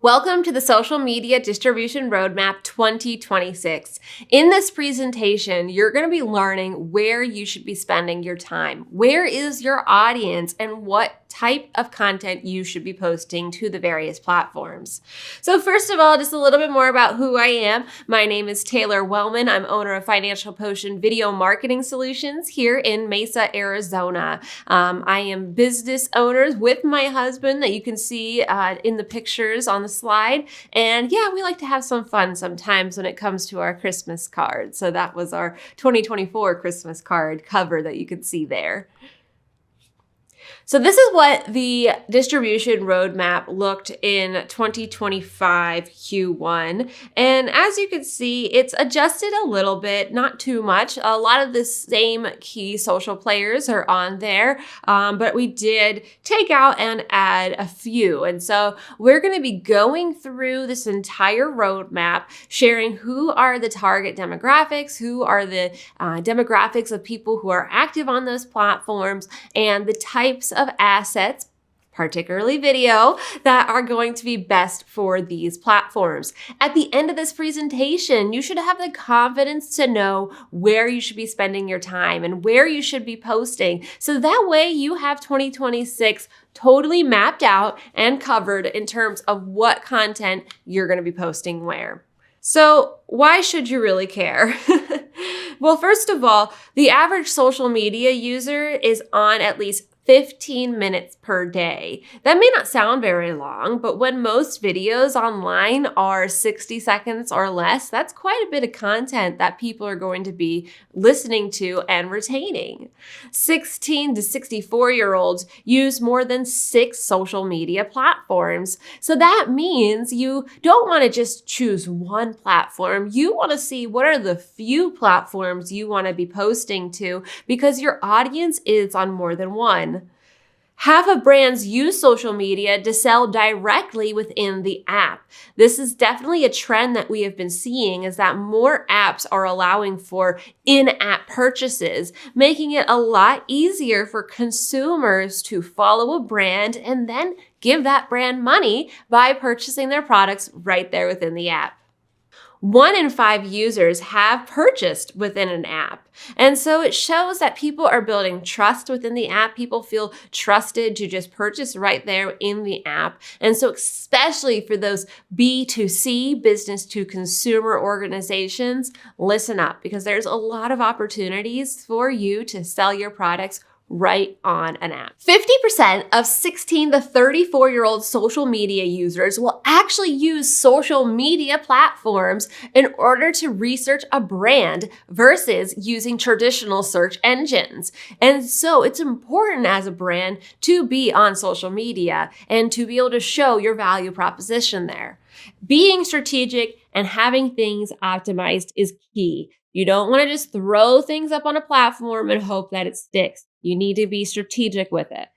Welcome to the Social Media Distribution Roadmap 2026. In this presentation, you're going to be learning where you should be spending your time. Where is your audience and what type of content you should be posting to the various platforms. So first of all, just a little bit more about who I am. My name is Taylor Wellman. I'm owner of Financial Potion Video Marketing Solutions here in Mesa, Arizona. I am business owners with my husband that you can see in the pictures on the slide. And yeah, we like to have some fun sometimes when it comes to our Christmas card. So that was our 2024 Christmas card cover that you can see there. So this is what the distribution roadmap looked in 2025 Q1. And as you can see, it's adjusted a little bit, not too much. A lot of the same key social players are on there, but we did take out and add a few. And so we're going to be going through this entire roadmap, sharing who are the target demographics, who are the demographics of people who are active on those platforms, and the types of assets, particularly video, that are going to be best for these platforms. At the end of this presentation, you should have the confidence to know where you should be spending your time and where you should be posting. So that way you have 2026 totally mapped out and covered in terms of what content you're going to be posting where. So why should you really care? Well, first of all, the average social media user is on at least 15 minutes per day. That may not sound very long, but when most videos online are 60 seconds or less, that's quite a bit of content that people are going to be listening to and retaining. 16 to 64-year-olds use more than 6 social media platforms. So that means you don't want to just choose one platform. You want to see what are the few platforms you want to be posting to because your audience is on more than one. Half of brands use social media to sell directly within the app. This is definitely a trend that we have been seeing, is that more apps are allowing for in-app purchases, making it a lot easier for consumers to follow a brand and then give that brand money by purchasing their products right there within the app. 1 in 5 users have purchased within an app. And so it shows that people are building trust within the app. People feel trusted to just purchase right there in the app. And so especially for those B2C, business to consumer organizations, listen up because there's a lot of opportunities for you to sell your products right on an app. 50% of 16 to 34-year-old social media users will actually use social media platforms in order to research a brand versus using traditional search engines. And so it's important as a brand to be on social media and to be able to show your value proposition there. Being strategic and having things optimized is key. You don't want to just throw things up on a platform and hope that it sticks. You need to be strategic with it.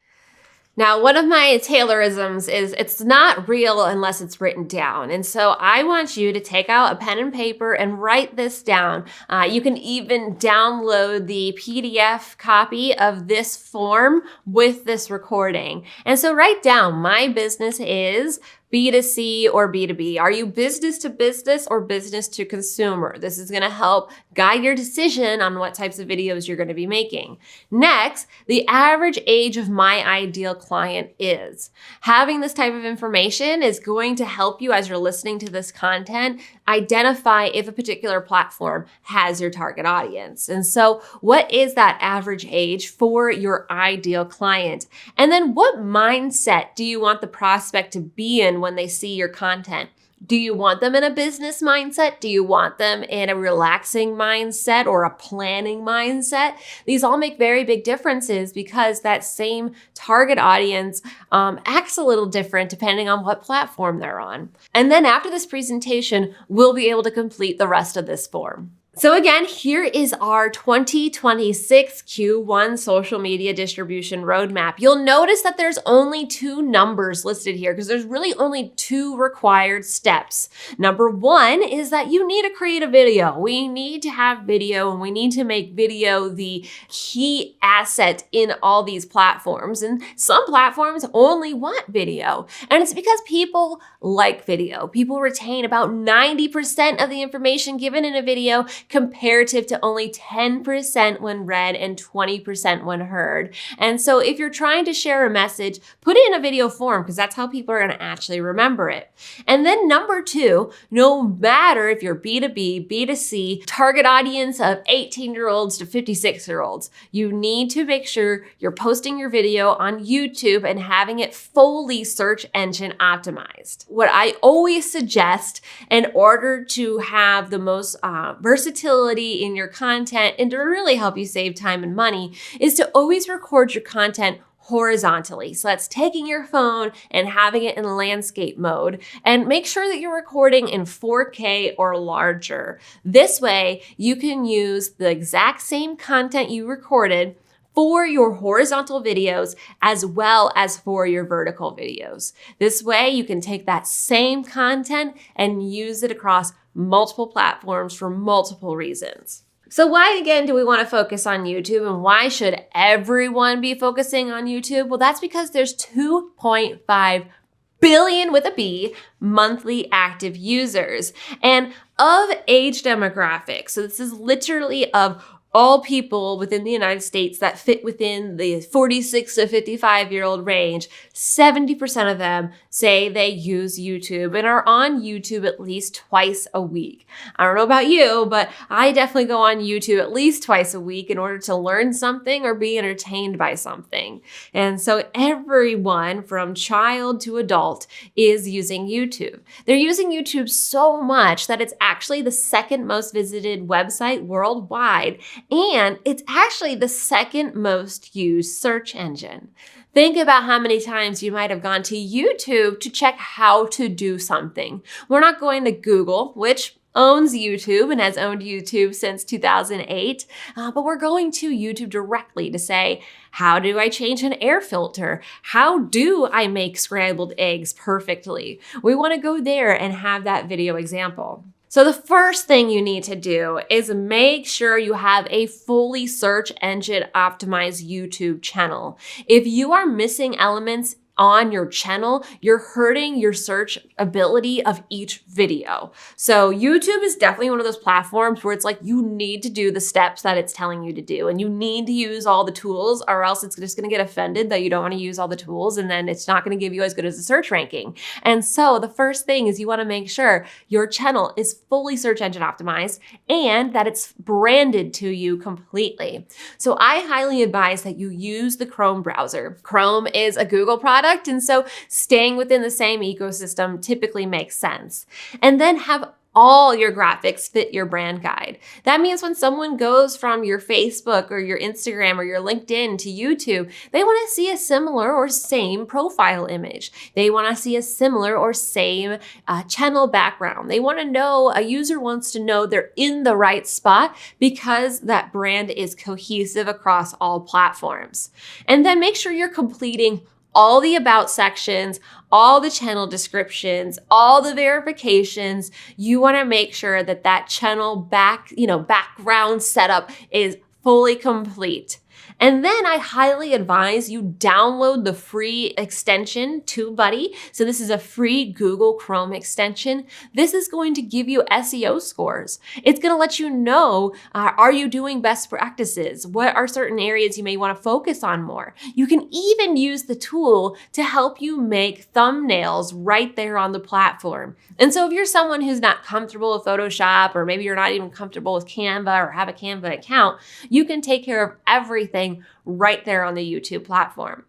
Now, one of my Taylorisms is it's not real unless it's written down. And so I want you to take out a pen and paper and write this down. You can even download the PDF copy of this form with this recording. And so write down, my business is B2C or B2B. Are you business to business or business to consumer? This is going to help guide your decision on what types of videos you're going to be making. Next, the average age of my ideal client is. Having this type of information is going to help you as you're listening to this content identify if a particular platform has your target audience. And so what is that average age for your ideal client? And then what mindset do you want the prospect to be in when they see your content? Do you want them in a business mindset? Do you want them in a relaxing mindset or a planning mindset? These all make very big differences because that same target audience acts a little different depending on what platform they're on. And then after this presentation, we'll be able to complete the rest of this form. So again, here is our 2026 Q1 social media distribution roadmap. You'll notice that there's only 2 numbers listed here because there's really only 2 required steps. Number 1 is that you need to create a video. We need to have video, and we need to make video the key asset in all these platforms. And some platforms only want video. And it's because people like video. People retain about 90% of the information given in a video, comparative to only 10% when read and 20% when heard. And so if you're trying to share a message, put it in a video form because that's how people are going to actually remember it. And then number 2, no matter if you're B2B, B2C, target audience of 18-year-olds to 56-year-olds, you need to make sure you're posting your video on YouTube and having it fully search engine optimized. What I always suggest in order to have the most versatility in your content and to really help you save time and money is to always record your content horizontally. So that's taking your phone and having it in landscape mode, and make sure that you're recording in 4K or larger. This way you can use the exact same content you recorded for your horizontal videos as well as for your vertical videos. This way you can take that same content and use it across multiple platforms for multiple reasons. So why again do we want to focus on YouTube, and why should everyone be focusing on YouTube? Well, that's because there's 2.5 billion with a B monthly active users, and of age demographics. So this is literally of all people within the United States that fit within the 46 to 55-year-old range. 70% of them say they use YouTube and are on YouTube at least twice a week. I don't know about you, but I definitely go on YouTube at least twice a week in order to learn something or be entertained by something. And so everyone from child to adult is using YouTube. They're using YouTube so much that it's actually the second most visited website worldwide. And it's actually the second most used search engine. Think about how many times you might have gone to YouTube to check how to do something. We're not going to Google, which owns YouTube and has owned YouTube since 2008, but we're going to YouTube directly to say, how do I change an air filter? How do I make scrambled eggs perfectly? We want to go there and have that video example. So the first thing you need to do is make sure you have a fully search engine optimized YouTube channel. If you are missing elements on your channel, you're hurting your search ability of each video. So YouTube is definitely one of those platforms where it's like you need to do the steps that it's telling you to do, and you need to use all the tools, or else it's just going to get offended that you don't want to use all the tools, and then it's not going to give you as good as a search ranking. And so the first thing is you want to make sure your channel is fully search engine optimized and that it's branded to you completely. So I highly advise that you use the Chrome browser. Chrome is a Google product, and so staying within the same ecosystem typically makes sense. And then have all your graphics fit your brand guide. That means when someone goes from your Facebook or your Instagram or your LinkedIn to YouTube, they want to see a similar or same profile image. They want to see a similar or same channel background. They want to know, a user wants to know they're in the right spot because that brand is cohesive across all platforms. And then make sure you're completing all the about sections, all the channel descriptions, all the verifications. You want to make sure that that channel background setup is fully complete. And then I highly advise you download the free extension TubeBuddy. So this is a free Google Chrome extension. This is going to give you SEO scores. It's going to let you know, are you doing best practices? What are certain areas you may want to focus on more? You can even use the tool to help you make thumbnails right there on the platform. And so if you're someone who's not comfortable with Photoshop, or maybe you're not even comfortable with Canva or have a Canva account, you can take care of everything right there on the YouTube platform.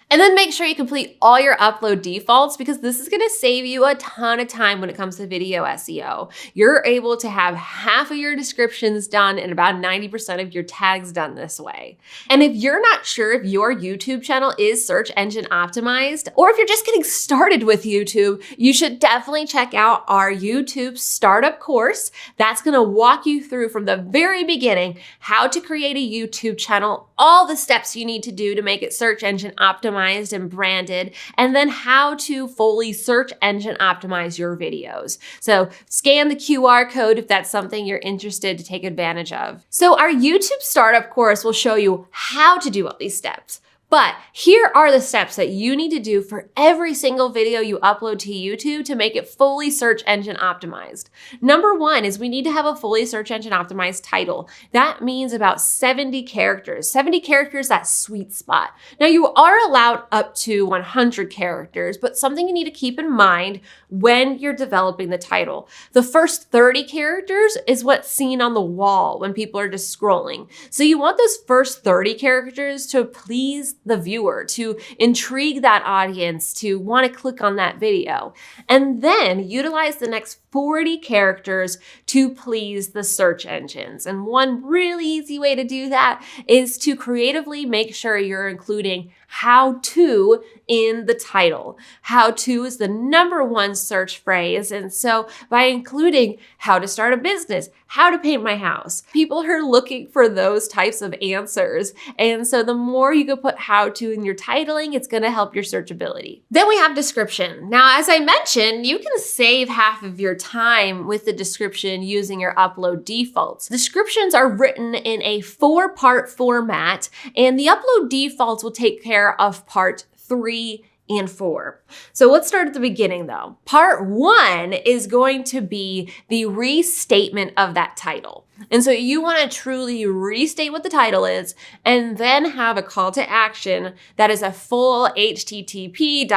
And then make sure you complete all your upload defaults because this is gonna save you a ton of time when it comes to video SEO. You're able to have half of your descriptions done and about 90% of your tags done this way. And if you're not sure if your YouTube channel is search engine optimized, or if you're just getting started with YouTube, you should definitely check out our YouTube startup course. That's gonna walk you through from the very beginning how to create a YouTube channel, all the steps you need to do to make it search engine optimized and branded, and then how to fully search engine optimize your videos. So scan the QR code if that's something you're interested to take advantage of. So our YouTube startup course will show you how to do all these steps. But here are the steps that you need to do for every single video you upload to YouTube to make it fully search engine optimized. Number one is we need to have a fully search engine optimized title. That means about 70 characters. 70 characters, that sweet spot. Now you are allowed up to 100 characters, but something you need to keep in mind when you're developing the title. The first 30 characters is what's seen on the wall when people are just scrolling. So you want those first 30 characters to please the viewer, to intrigue that audience, to want to click on that video. And then utilize the next 40 characters to please the search engines. And one really easy way to do that is to creatively make sure you're including how to in the title. How to is the number one search phrase. And so by including how to start a business, how to paint my house, people are looking for those types of answers. And so the more you can put how to in your titling, it's going to help your searchability. Then we have description. Now, as I mentioned, you can save half of your time with the description using your upload defaults. Descriptions are written in a 4-part format, and the upload defaults will take care of part 3 and 4. So let's start at the beginning though. Part 1 is going to be the restatement of that title. And so you want to truly restate what the title is and then have a call to action that is a full http://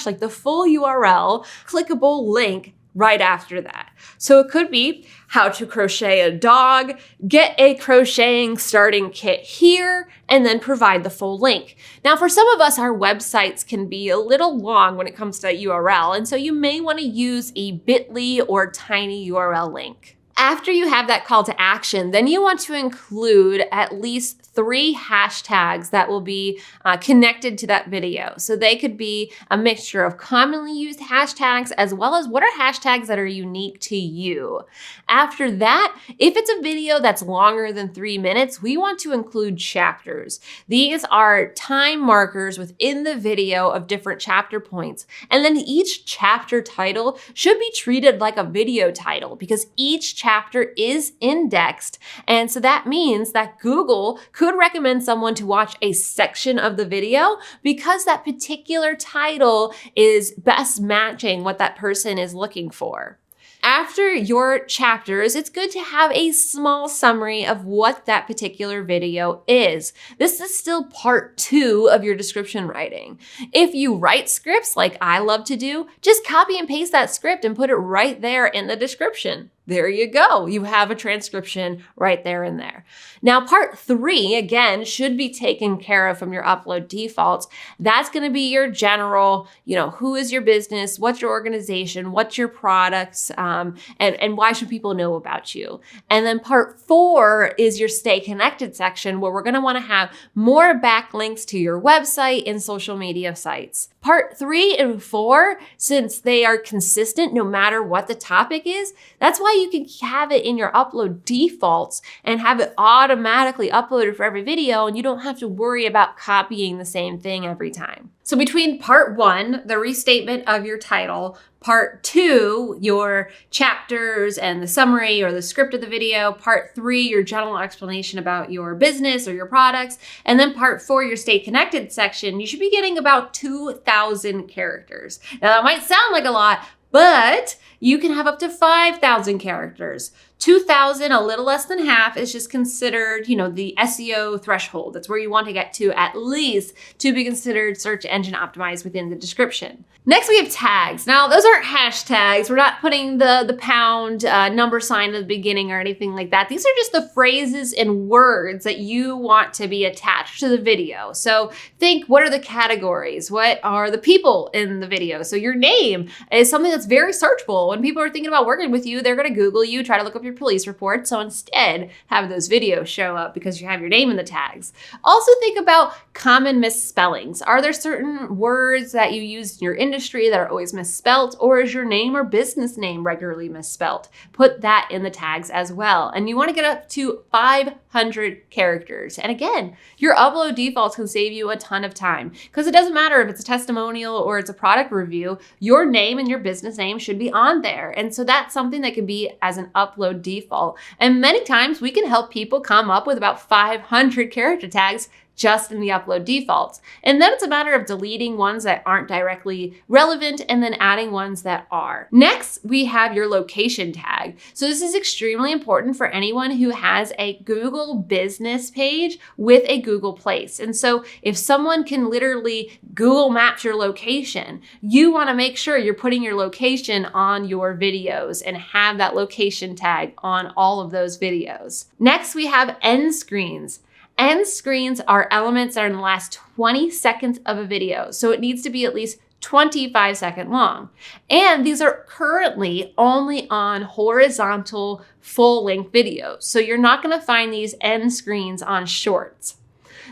like the full URL, clickable link right after that. So it could be how to crochet a dog, get a crocheting starting kit here, and then provide the full link. Now, for some of us, our websites can be a little long when it comes to that URL, and so you may want to use a bit.ly or tiny URL link. After you have that call to action, then you want to include at least 3 hashtags that will be connected to that video. So they could be a mixture of commonly used hashtags as well as what are hashtags that are unique to you. After that, if it's a video that's longer than 3 minutes, we want to include chapters. These are time markers within the video of different chapter points. And then each chapter title should be treated like a video title because each chapter is indexed. And so that means that Google could recommend someone to watch a section of the video because that particular title is best matching what that person is looking for. After your chapters, it's good to have a small summary of what that particular video is. This is still part 2 of your description writing. If you write scripts like I love to do, just copy and paste that script and put it right there in the description. There you go. You have a transcription right there and there. Now, part 3, again, should be taken care of from your upload defaults. That's going to be your general, who is your business? What's your organization? What's your products? And why should people know about you? And then part 4 is your stay connected section where we're going to want to have more backlinks to your website and social media sites. Part 3 and 4, since they are consistent no matter what the topic is, that's why you can have it in your upload defaults and have it automatically uploaded for every video, and you don't have to worry about copying the same thing every time. So between part 1, the restatement of your title, part 2, your chapters and the summary or the script of the video, part 3, your general explanation about your business or your products, and then part 4, your stay connected section, you should be getting about 2,000 characters. Now that might sound like a lot, but you can have up to 5,000 characters, 2,000, a little less than half, is just considered, the SEO threshold. That's where you want to get to at least to be considered search engine optimized within the description. Next, we have tags. Now, those aren't hashtags. We're not putting the pound number sign at the beginning or anything like that. These are just the phrases and words that you want to be attached to the video. So think, what are the categories? What are the people in the video? So your name is something that's very searchable. When people are thinking about working with you, they're going to Google you, try to look up your police report. So instead, have those videos show up because you have your name in the tags. Also think about common misspellings. Are there certain words that you use in your industry that are always misspelt, or is your name or business name regularly misspelt? Put that in the tags as well. And you want to get up to 500 characters. And again, your upload defaults can save you a ton of time because it doesn't matter if it's a testimonial or it's a product review, your name and your business name should be on there. And so that's something that can be as an upload default. And many times we can help people come up with about 500 character tags just in the upload defaults. And then it's a matter of deleting ones that aren't directly relevant and then adding ones that are. Next, we have your location tag. So this is extremely important for anyone who has a Google business page with a Google Place. And so if someone can literally Google Maps your location, you want to make sure you're putting your location on your videos and have that location tag on all of those videos. Next, we have end screens. End screens are elements that are in the last 20 seconds of a video. So it needs to be at least 25 seconds long. And these are currently only on horizontal full-length videos. So you're not going to find these end screens on shorts.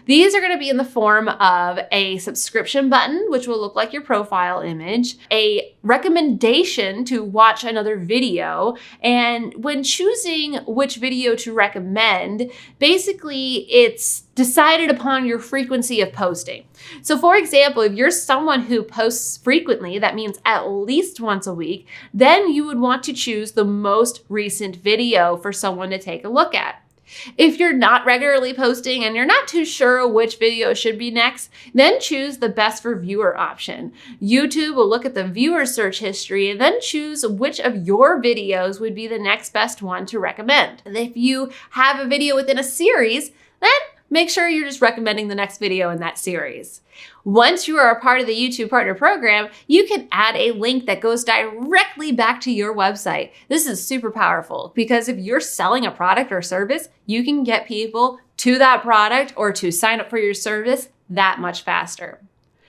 These are going to be in the form of a subscription button, which will look like your profile image, a recommendation to watch another video, and when choosing which video to recommend, basically it's decided upon your frequency of posting. So for example, if you're someone who posts frequently, that means at least once a week, then you would want to choose the most recent video for someone to take a look at. If you're not regularly posting and you're not too sure which video should be next, then choose the best for viewer option. YouTube will look at the viewer search history and then choose which of your videos would be the next best one to recommend. And if you have a video within a series, then make sure you're just recommending the next video in that series. Once you are a part of the YouTube Partner Program, you can add a link that goes directly back to your website. This is super powerful because if you're selling a product or service, you can get people to that product or to sign up for your service that much faster.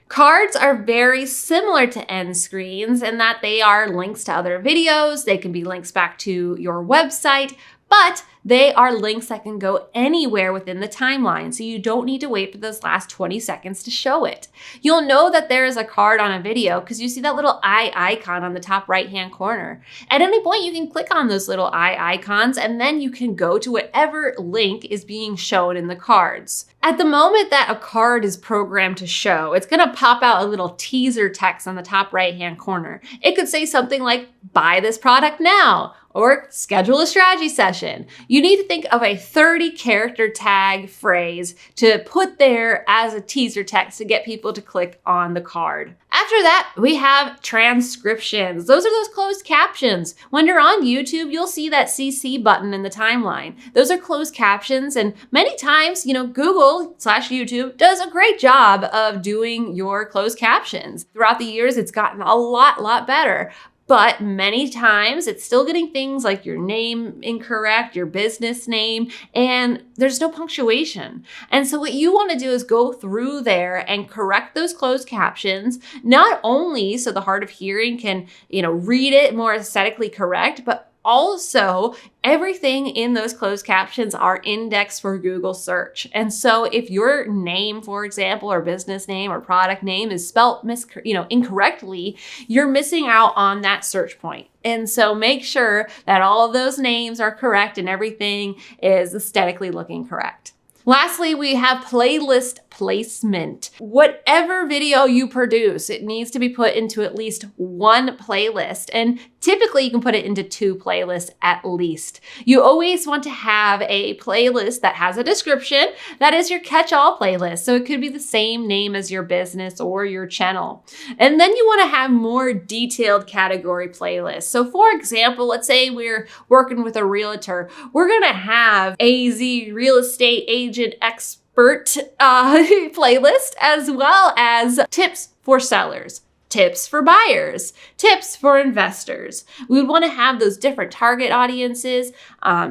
Cards are very similar to end screens in that they are links to other videos. They can be links back to your website, but they are links that can go anywhere within the timeline, so you don't need to wait for those last 20 seconds to show it. You'll know that there is a card on a video because you see that little eye icon on the top right-hand corner. At any point, you can click on those little eye icons, and then you can go to whatever link is being shown in the cards. At the moment that a card is programmed to show, it's going to pop out a little teaser text on the top right-hand corner. It could say something like, "Buy this product now," or "Schedule a strategy session." You need to think of a 30-character tag phrase to put there as a teaser text to get people to click on the card. After that, we have transcriptions. Those are those closed captions. When you're on YouTube, you'll see that CC button in the timeline. Those are closed captions, and many times, Google/YouTube does a great job of doing your closed captions. Throughout the years, it's gotten a lot better. But many times it's still getting things like your name incorrect, your business name, and there's no punctuation. And so what you want to do is go through there and correct those closed captions, not only so the hard of hearing can, read it more aesthetically correct, but also, everything in those closed captions are indexed for Google search. And so if your name, for example, or business name or product name is spelt incorrectly, you're missing out on that search point. And so make sure that all of those names are correct and everything is aesthetically looking correct. Lastly, we have playlist placement. Whatever video you produce, it needs to be put into at least one playlist. And typically you can put it into 2 playlists at least. You always want to have a playlist that has a description that is your catch-all playlist. So it could be the same name as your business or your channel. And then you want to have more detailed category playlists. So for example, let's say we're working with a realtor. We're going to have AZ real estate agent expert playlist, as well as tips for sellers, tips for buyers, tips for investors. We would want to have those different target audiences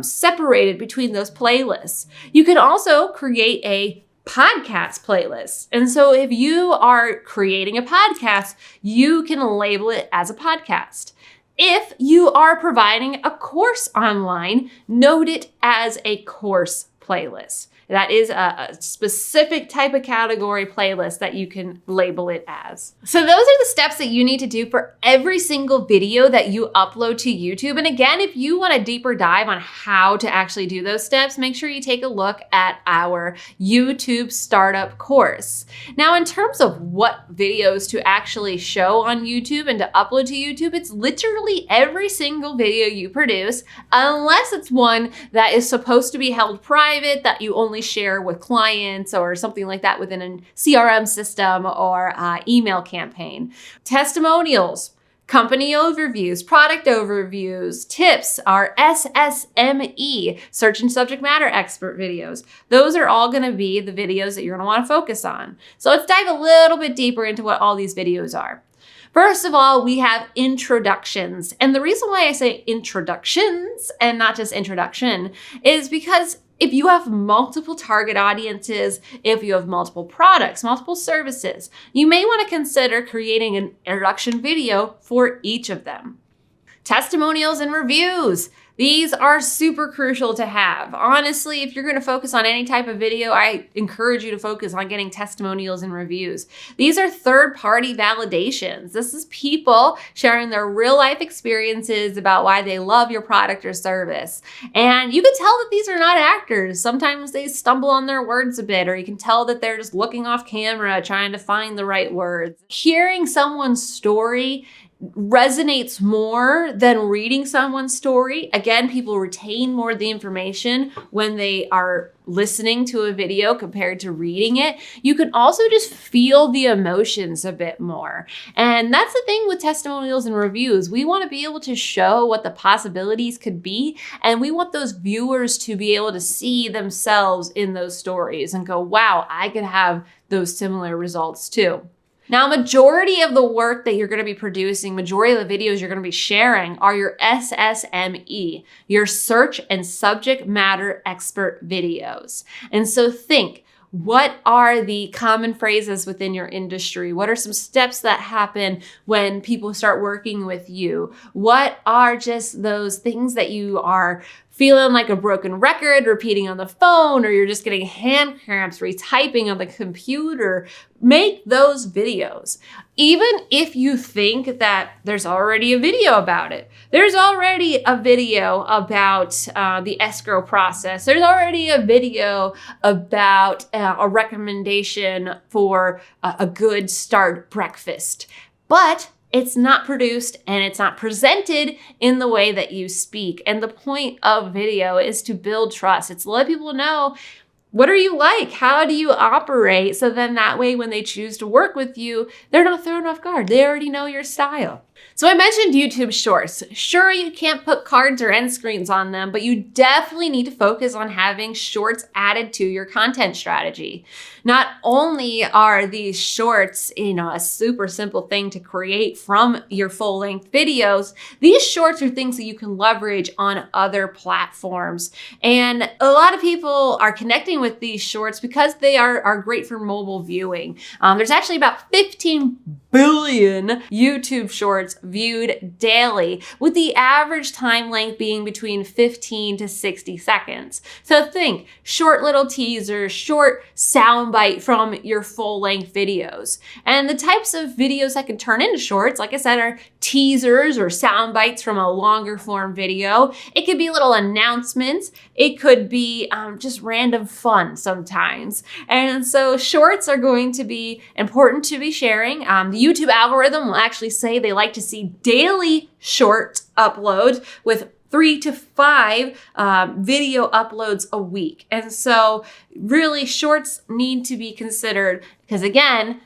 separated between those playlists. You can also create a podcast playlist. And so if you are creating a podcast, you can label it as a podcast. If you are providing a course online, note it as a course playlist. That is a specific type of category playlist that you can label it as. So those are the steps that you need to do for every single video that you upload to YouTube. And again, if you want a deeper dive on how to actually do those steps, make sure you take a look at our YouTube startup course. Now, in terms of what videos to actually show on YouTube and to upload to YouTube, it's literally every single video you produce, unless it's one that is supposed to be held private, that you only share with clients or something like that within a CRM system or email campaign. Testimonials, company overviews, product overviews, tips, our SSME, search and subject matter expert videos. Those are all going to be the videos that you're going to want to focus on. So let's dive a little bit deeper into what all these videos are. First of all, we have introductions. And the reason why I say introductions and not just introduction is because if you have multiple target audiences, if you have multiple products, multiple services, you may want to consider creating an introduction video for each of them. Testimonials and reviews. These are super crucial to have. Honestly, if you're going to focus on any type of video, I encourage you to focus on getting testimonials and reviews. These are third-party validations. This is people sharing their real-life experiences about why they love your product or service. And you can tell that these are not actors. Sometimes they stumble on their words a bit, or you can tell that they're just looking off camera, trying to find the right words. Hearing someone's story resonates more than reading someone's story. Again, people retain more of the information when they are listening to a video compared to reading it. You can also just feel the emotions a bit more. And that's the thing with testimonials and reviews. We want to be able to show what the possibilities could be, and we want those viewers to be able to see themselves in those stories and go, wow, I could have those similar results too. Now, majority of the work that you're going to be producing, majority of the videos you're going to be sharing are your SSME, your search and subject matter expert videos. And so think, what are the common phrases within your industry? What are some steps that happen when people start working with you? What are just those things that you are feeling like a broken record, repeating on the phone, or you're just getting hand cramps, retyping on the computer? Make those videos. Even if you think that there's already a video about it. There's already a video about the escrow process. There's already a video about a recommendation for a good start breakfast. But it's not produced and it's not presented in the way that you speak. And the point of video is to build trust. It's to let people know, what are you like? How do you operate? So then that way, when they choose to work with you, they're not thrown off guard. They already know your style. So I mentioned YouTube Shorts. Sure, you can't put cards or end screens on them, but you definitely need to focus on having shorts added to your content strategy. Not only are these shorts, a super simple thing to create from your full-length videos, these shorts are things that you can leverage on other platforms. And a lot of people are connecting with these shorts because they are great for mobile viewing. There's actually about 15 billion YouTube shorts shorts viewed daily, with the average time length being between 15 to 60 seconds. So think short little teasers, short soundbite from your full-length videos. And the types of videos that can turn into shorts, like I said, are teasers or sound bites from a longer form video. It could be little announcements. It could be just random fun sometimes. And so shorts are going to be important to be sharing. The YouTube algorithm will actually say they like to see daily short upload with 3 to 5 video uploads a week. And so really shorts need to be considered because, again,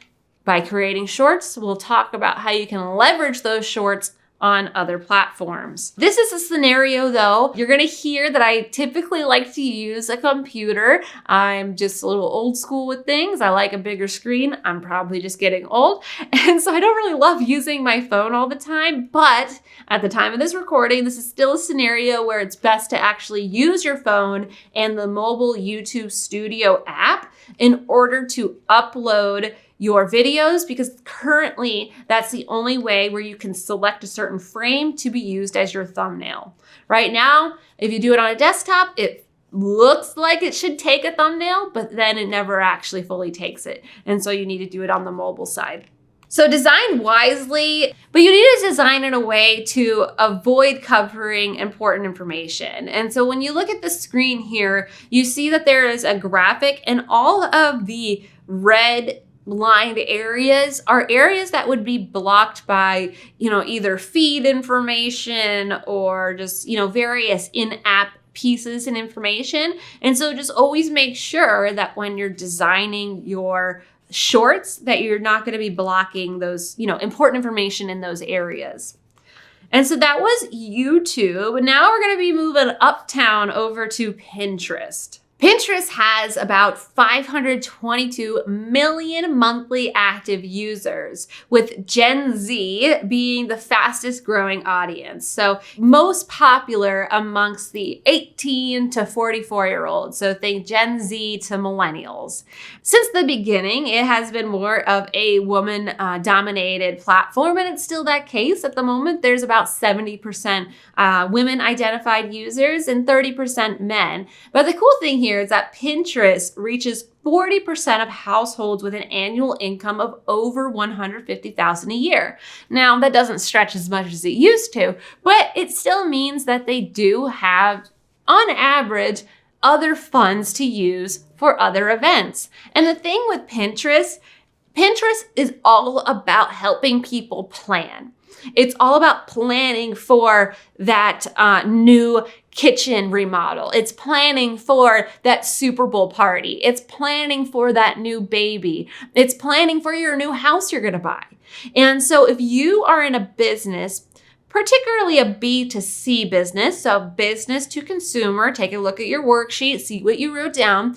by creating shorts, we'll talk about how you can leverage those shorts on other platforms. This is a scenario though. You're gonna hear that I typically like to use a computer. I'm just a little old school with things. I like a bigger screen. I'm probably just getting old. And so I don't really love using my phone all the time, but at the time of this recording, this is still a scenario where it's best to actually use your phone and the mobile YouTube Studio app in order to upload your videos, because currently that's the only way where you can select a certain frame to be used as your thumbnail. Right now, if you do it on a desktop, it looks like it should take a thumbnail, but then it never actually fully takes it. And so you need to do it on the mobile side. So design wisely, but you need to design in a way to avoid covering important information. And so when you look at the screen here, you see that there is a graphic, and all of the red lined areas are areas that would be blocked by, either feed information or just, various in-app pieces and information. And so just always make sure that when you're designing your shorts that you're not going to be blocking those, important information in those areas. And so that was YouTube. Now we're going to be moving uptown over to Pinterest. Pinterest has about 522 million monthly active users, with Gen Z being the fastest growing audience. So most popular amongst the 18 to 44-year-olds. So think Gen Z to millennials. Since the beginning, it has been more of a woman-dominated platform, and it's still that case. At the moment, there's about 70% women-identified users and 30% men. But the cool thing here is that Pinterest reaches 40% of households with an annual income of over $150,000 a year. Now, that doesn't stretch as much as it used to, but it still means that they do have, on average, other funds to use for other events. And the thing with Pinterest is all about helping people plan. It's all about planning for that new kitchen remodel. It's planning for that Super Bowl party. It's planning for that new baby. It's planning for your new house you're going to buy. And so if you are in a business, particularly a B2C business, so business to consumer, take a look at your worksheet, see what you wrote down.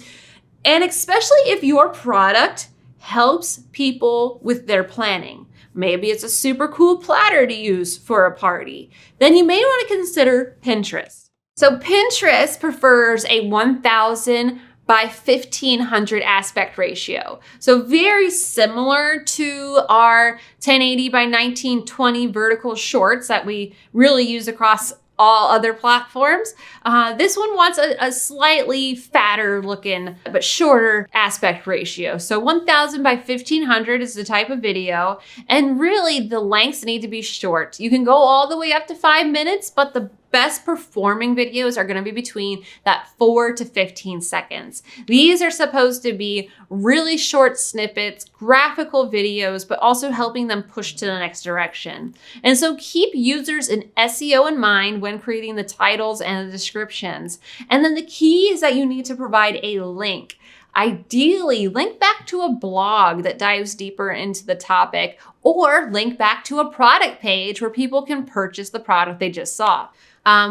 And especially if your product helps people with their planning. Maybe it's a super cool platter to use for a party. Then you may want to consider Pinterest. So Pinterest prefers a 1,000 by 1,500 aspect ratio. So very similar to our 1080 by 1920 vertical shorts that we really use across all other platforms. This one wants a slightly fatter looking, but shorter aspect ratio. So 1,000 by 1,500 is the type of video. And really the lengths need to be short. You can go all the way up to 5 minutes, but the best performing videos are going to be between that 4 to 15 seconds. These are supposed to be really short snippets, graphical videos, but also helping them push to the next direction. And so keep users in SEO in mind when creating the titles and the descriptions. And then the key is that you need to provide a link. Ideally, link back to a blog that dives deeper into the topic, or link back to a product page where people can purchase the product they just saw.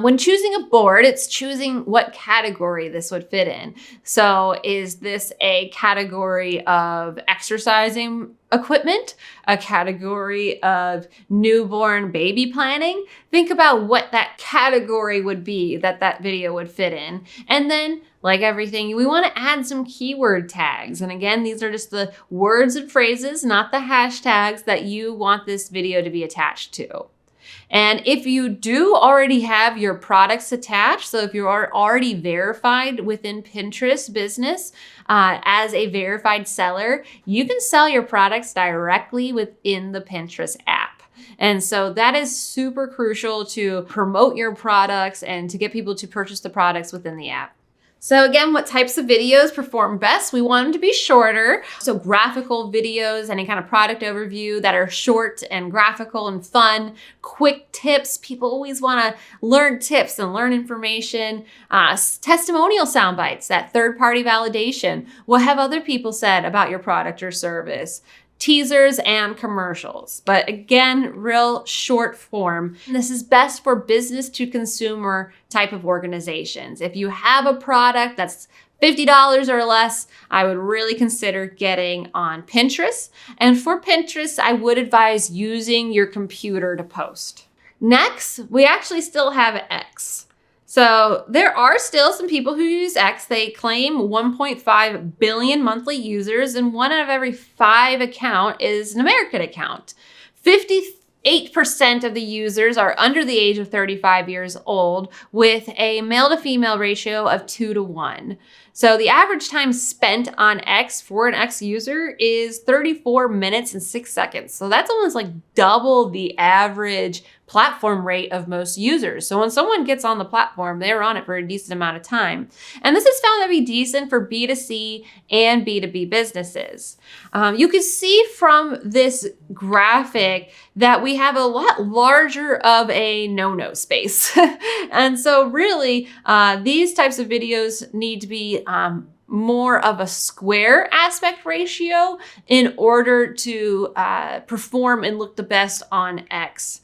When choosing a board, it's choosing what category this would fit in. So is this a category of exercising equipment, a category of newborn baby planning? Think about what that category would be that video would fit in. And then like everything, we want to add some keyword tags. And again, these are just the words and phrases, not the hashtags that you want this video to be attached to. And if you do already have your products attached, so if you are already verified within Pinterest business as a verified seller, you can sell your products directly within the Pinterest app. And so that is super crucial to promote your products and to get people to purchase the products within the app. So again, what types of videos perform best? We want them to be shorter. So graphical videos, any kind of product overview that are short and graphical and fun, quick tips. People always want to learn tips and learn information. Testimonial sound bites, that third-party validation. What have other people said about your product or service? Teasers and commercials, but again, real short form. This is best for business to consumer type of organizations. If you have a product that's $50 or less, I would really consider getting on Pinterest. And for Pinterest, I would advise using your computer to post. Next, we actually still have X. So there are still some people who use X. They claim 1.5 billion monthly users, and 1 out of every 5 account is an American account. 58% of the users are under the age of 35 years old, with a male to female ratio of 2-to-1. So the average time spent on X for an X user is 34 minutes and 6 seconds. So that's almost like double the average platform rate of most users. So when someone gets on the platform, they're on it for a decent amount of time. And this is found to be decent for B2C and B2B businesses. You can see from this graphic that we have a lot larger of a no-no space. And so really, these types of videos need to be more of a square aspect ratio in order to perform and look the best on X.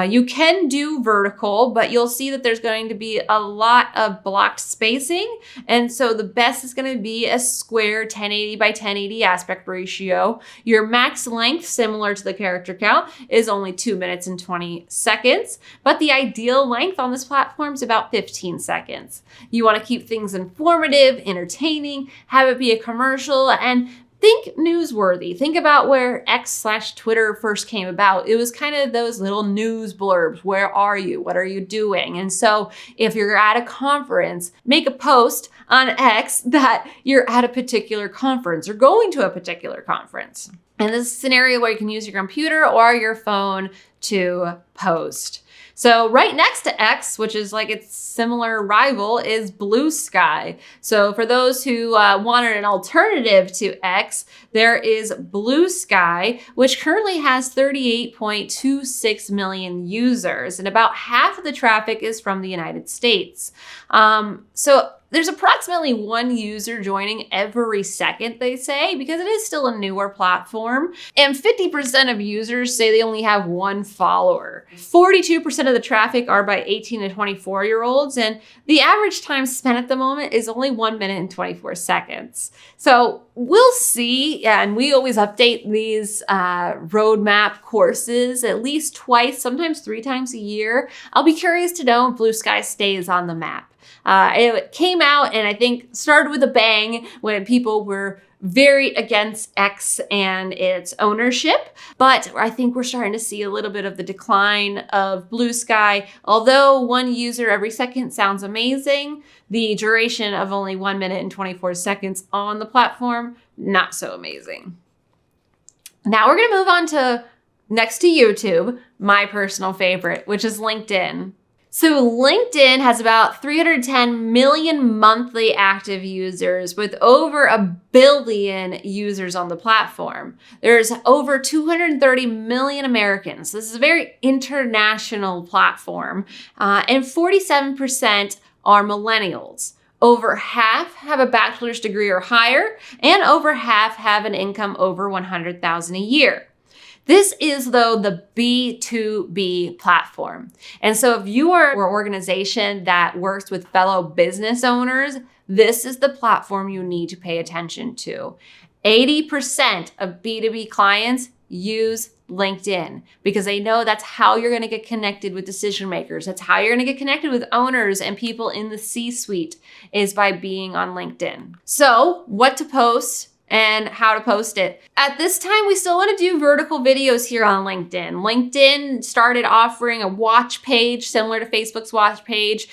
You can do vertical, but you'll see that there's going to be a lot of blocked spacing. And so the best is going to be a square 1080 by 1080 aspect ratio. Your max length, similar to the character count, is only 2 minutes and 20 seconds. But the ideal length on this platform is about 15 seconds. You want to keep things informative, entertaining, have it be a commercial, and think newsworthy. Think about where X/Twitter first came about. It was kind of those little news blurbs. Where are you? What are you doing? And so if you're at a conference, make a post on X that you're at a particular conference or going to a particular conference. And this is a scenario where you can use your computer or your phone to post. So right next to X, which is like its similar rival, is Blue Sky. So for those who wanted an alternative to X, there is Blue Sky, which currently has 38.26 million users, and about half of the traffic is from the United States. So there's approximately 1 user joining every second, they say, because it is still a newer platform. And 50% of users say they only have 1 follower. 42% of the traffic are by 18 to 24-year-olds, and the average time spent at the moment is only 1 minute and 24 seconds. So we'll see, and we always update these roadmap courses at least twice, sometimes 3 times a year. I'll be curious to know if Blue Sky stays on the map. It came out and I think started with a bang when people were very against X and its ownership, but I think we're starting to see a little bit of the decline of Blue Sky. Although 1 user every second sounds amazing, the duration of only 1 minute and 24 seconds on the platform, not so amazing. Now we're gonna move on to next to YouTube, my personal favorite, which is LinkedIn. So LinkedIn has about 310 million monthly active users with over 1 billion users on the platform. There's over 230 million Americans. This is a very international platform, and 47% are millennials. Over half have a bachelor's degree or higher, and over half have an income over $100,000 a year. This is, though, the B2B platform. And so if you are an organization that works with fellow business owners, this is the platform you need to pay attention to. 80% of B2B clients use LinkedIn, because they know that's how you're going to get connected with decision makers. That's how you're going to get connected with owners and people in the C-suite, is by being on LinkedIn. So what to post and how to post it. At this time, we still want to do vertical videos here on LinkedIn. LinkedIn started offering a watch page similar to Facebook's watch page,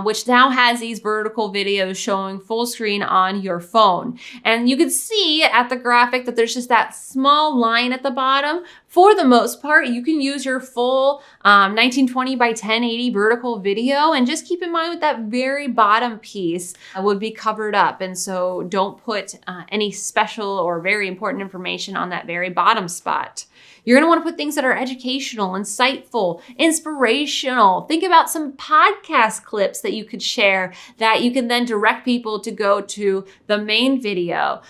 which now has these vertical videos showing full screen on your phone. And you can see at the graphic that there's just that small line at the bottom. For the most part, you can use your full 1920 by 1080 vertical video, and just keep in mind with that very bottom piece would be covered up. And so don't put any special or very important information on that very bottom spot. You're gonna wanna put things that are educational, insightful, inspirational. Think about some podcast clips that you could share that you can then direct people to go to the main video.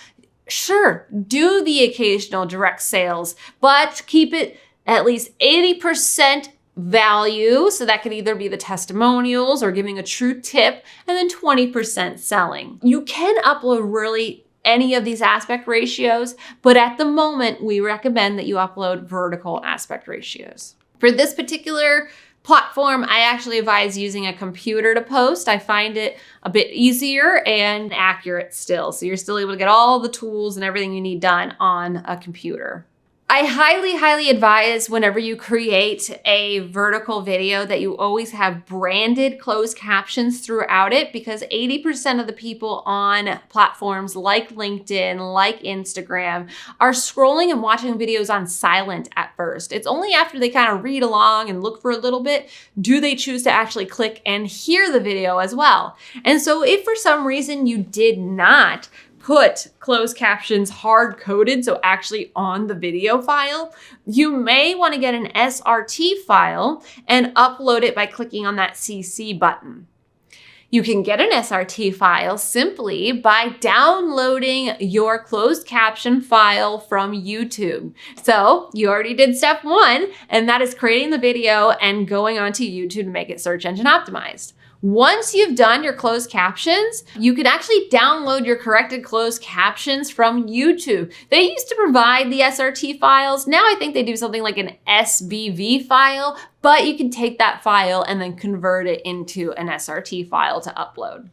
Sure, do the occasional direct sales, but keep it at least 80% value. So that could either be the testimonials or giving a true tip, and then 20% selling. You can upload really any of these aspect ratios, but at the moment, we recommend that you upload vertical aspect ratios. For this particular platform, I actually advise using a computer to post. I find it a bit easier and accurate still. So you're still able to get all the tools and everything you need done on a computer. I highly advise whenever you create a vertical video that you always have branded closed captions throughout it, because 80% of the people on platforms like LinkedIn, like Instagram, are scrolling and watching videos on silent at first. It's only after they kind of read along and look for a little bit, do they choose to actually click and hear the video as well. And so if for some reason you did not put closed captions hard-coded, so actually on the video file, you may want to get an SRT file and upload it by clicking on that CC button. You can get an SRT file simply by downloading your closed caption file from YouTube. So you already did step one, and that is creating the video and going onto YouTube to make it search engine optimized. Once you've done your closed captions, you can actually download your corrected closed captions from YouTube. They used to provide the SRT files. Now I think they do something like an SBV file, but you can take that file and then convert it into an SRT file to upload.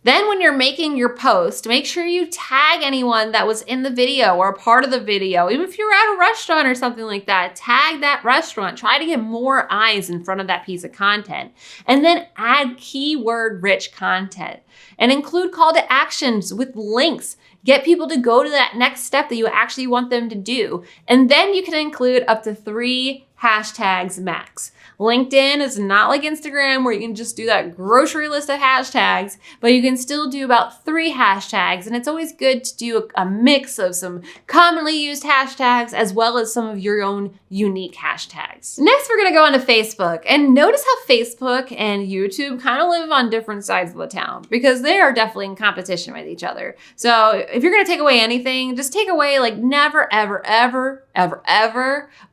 Then when you're making your post, make sure you tag anyone that was in the video or a part of the video. Even if you're at a restaurant or something like that, tag that restaurant. Try to get more eyes in front of that piece of content. And then add keyword-rich content. And include call to actions with links. Get people to go to that next step that you actually want them to do. And then you can include up to 3 hashtags max. LinkedIn is not like Instagram where you can just do that grocery list of hashtags, but you can still do about 3 hashtags. And it's always good to do a mix of some commonly used hashtags as well as some of your own unique hashtags. Next, we're gonna go onto Facebook, and notice how Facebook and YouTube kind of live on different sides of the town, because they are definitely in competition with each other. So if you're gonna take away anything, just take away like never, ever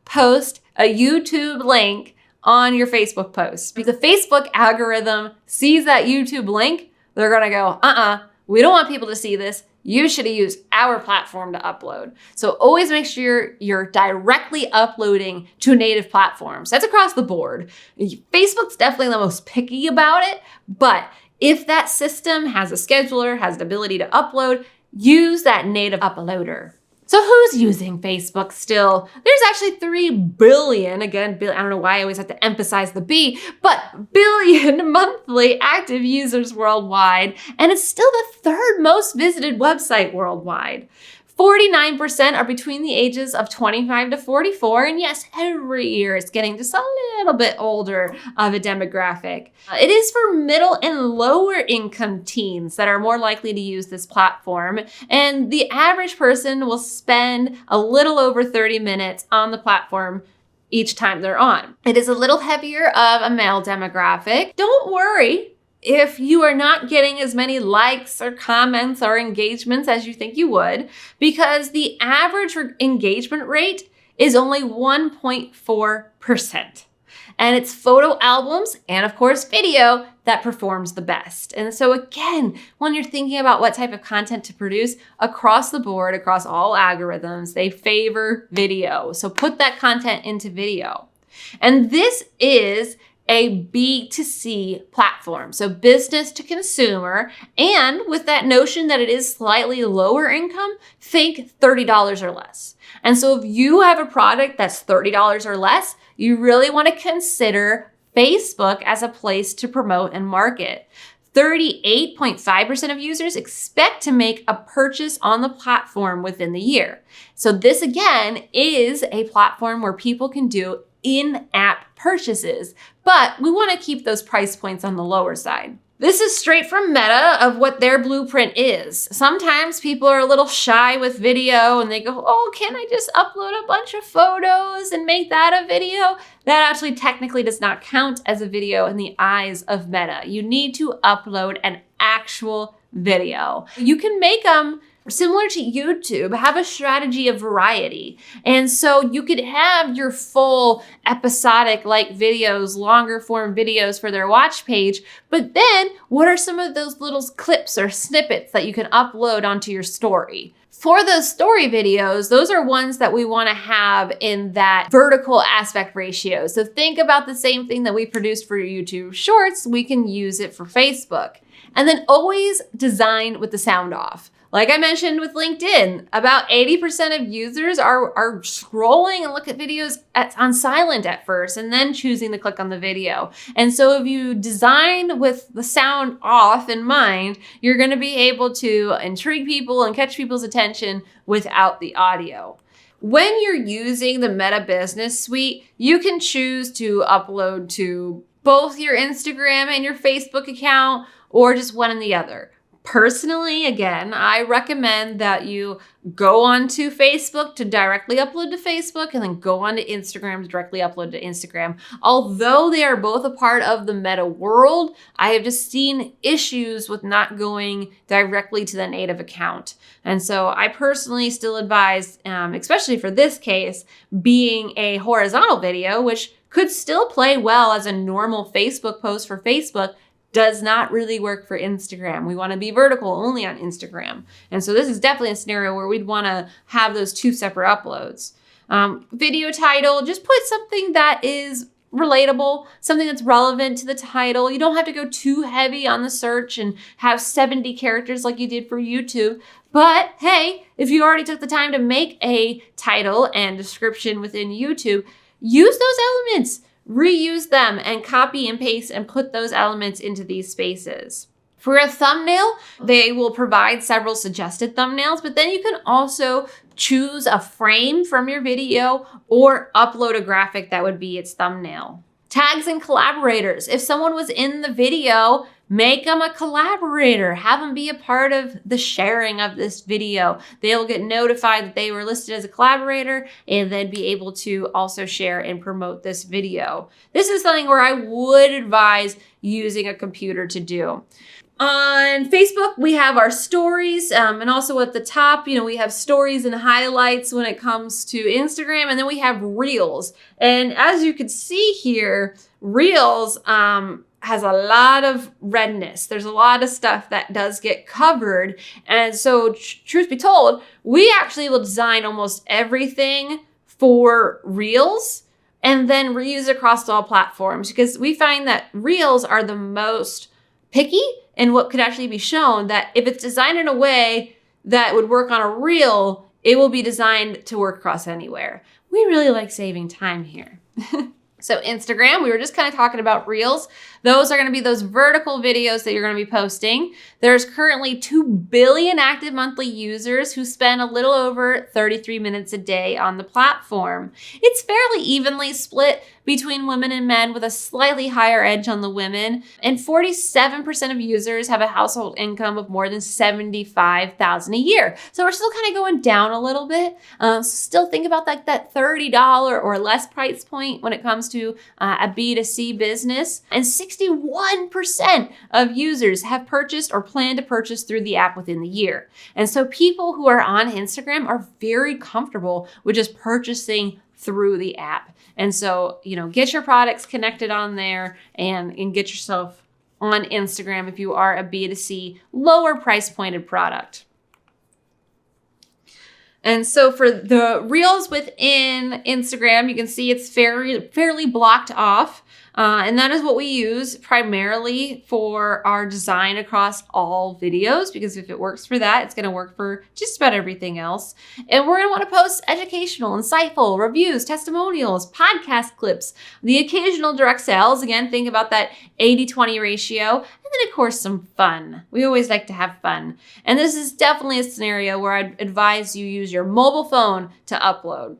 post a YouTube link on your Facebook posts. Because the Facebook algorithm sees that YouTube link, they're gonna go, we don't want people to see this. You should use our platform to upload. So always make sure you're directly uploading to native platforms. That's across the board. Facebook's definitely the most picky about it, but if that system has a scheduler, has the ability to upload, use that native uploader. So who's using Facebook still? There's actually 3 billion, again, I don't know why I always have to emphasize the B, but billion monthly active users worldwide, and it's still the 3rd most visited website worldwide. 49% are between the ages of 25 to 44, and yes, every year it's getting just a little bit older of a demographic. It is for middle and lower income teens that are more likely to use this platform, and the average person will spend a little over 30 minutes on the platform each time they're on. It is a little heavier of a male demographic. Don't worry if you are not getting as many likes or comments or engagements as you think you would, because the average engagement rate is only 1.4%. And it's photo albums and of course video that performs the best. And so again, when you're thinking about what type of content to produce across the board, across all algorithms, they favor video. So put that content into video. And this is a B2C platform, so business to consumer, and with that notion that it is slightly lower income, think $30 or less. And so if you have a product that's $30 or less, you really want to consider Facebook as a place to promote and market. 38.5% of users expect to make a purchase on the platform within the year. So this again is a platform where people can do in-app purchases, but we want to keep those price points on the lower side. This is straight from Meta of what their blueprint is. Sometimes people are a little shy with video and they go, oh, can I just upload a bunch of photos and make that a video? That actually technically does not count as a video in the eyes of Meta. You need to upload an actual video. You can make them similar to YouTube, have a strategy of variety. And so you could have your full episodic like videos, longer form videos for their watch page, but then what are some of those little clips or snippets that you can upload onto your story? For those story videos, those are ones that we want to have in that vertical aspect ratio. So think about the same thing that we produced for YouTube Shorts, we can use it for Facebook. And then always design with the sound off. Like I mentioned with LinkedIn, about 80% of users are scrolling and look at videos on silent at first and then choosing to click on the video. And so if you design with the sound off in mind, you're going to be able to intrigue people and catch people's attention without the audio. When you're using the Meta Business Suite, you can choose to upload to both your Instagram and your Facebook account or just one and the other. Personally, again, I recommend that you go onto Facebook to directly upload to Facebook and then go onto Instagram to directly upload to Instagram. Although they are both a part of the Meta world, I have just seen issues with not going directly to the native account. And so I personally still advise, especially for this case, being a horizontal video, which could still play well as a normal Facebook post for Facebook, does not really work for Instagram. We want to be vertical only on Instagram. And so this is definitely a scenario where we'd want to have those two separate uploads. Video title, just put something that is relatable, something that's relevant to the title. You don't have to go too heavy on the search and have 70 characters like you did for YouTube. But hey, if you already took the time to make a title and description within YouTube, use those elements. Reuse them and copy and paste and put those elements into these spaces. For a thumbnail, they will provide several suggested thumbnails, but then you can also choose a frame from your video or upload a graphic that would be its thumbnail. Tags and collaborators. If someone was in the video, make them a collaborator. Have them be a part of the sharing of this video. They'll get notified that they were listed as a collaborator and then be able to also share and promote this video. This is something where I would advise using a computer to do. On Facebook, we have our stories, and also at the top, we have stories and highlights when it comes to Instagram, and then we have Reels. And as you can see here, Reels has a lot of redness. There's a lot of stuff that does get covered. And so truth be told, we actually will design almost everything for Reels and then reuse across all platforms because we find that Reels are the most picky in what could actually be shown, that if it's designed in a way that would work on a reel, it will be designed to work across anywhere. We really like saving time here. So Instagram, we were just kind of talking about Reels. Those are going to be those vertical videos that you're going to be posting. There's currently 2 billion active monthly users who spend a little over 33 minutes a day on the platform. It's fairly evenly split between women and men with a slightly higher edge on the women. And 47% of users have a household income of more than $75,000 a year. So we're still kind of going down a little bit. So still think about that $30 or less price point when it comes to a B2C business. And 61% of users have purchased or plan to purchase through the app within the year. And so people who are on Instagram are very comfortable with just purchasing through the app. And so, get your products connected on there and get yourself on Instagram if you are a B2C lower price pointed product. And so for the reels within Instagram, you can see it's fairly blocked off. And that is what we use primarily for our design across all videos, because if it works for that, it's going to work for just about everything else. And we're going to want to post educational, insightful reviews, testimonials, podcast clips, the occasional direct sales. Again, think about that 80-20 ratio. And then, of course, some fun. We always like to have fun. And this is definitely a scenario where I'd advise you use your mobile phone to upload.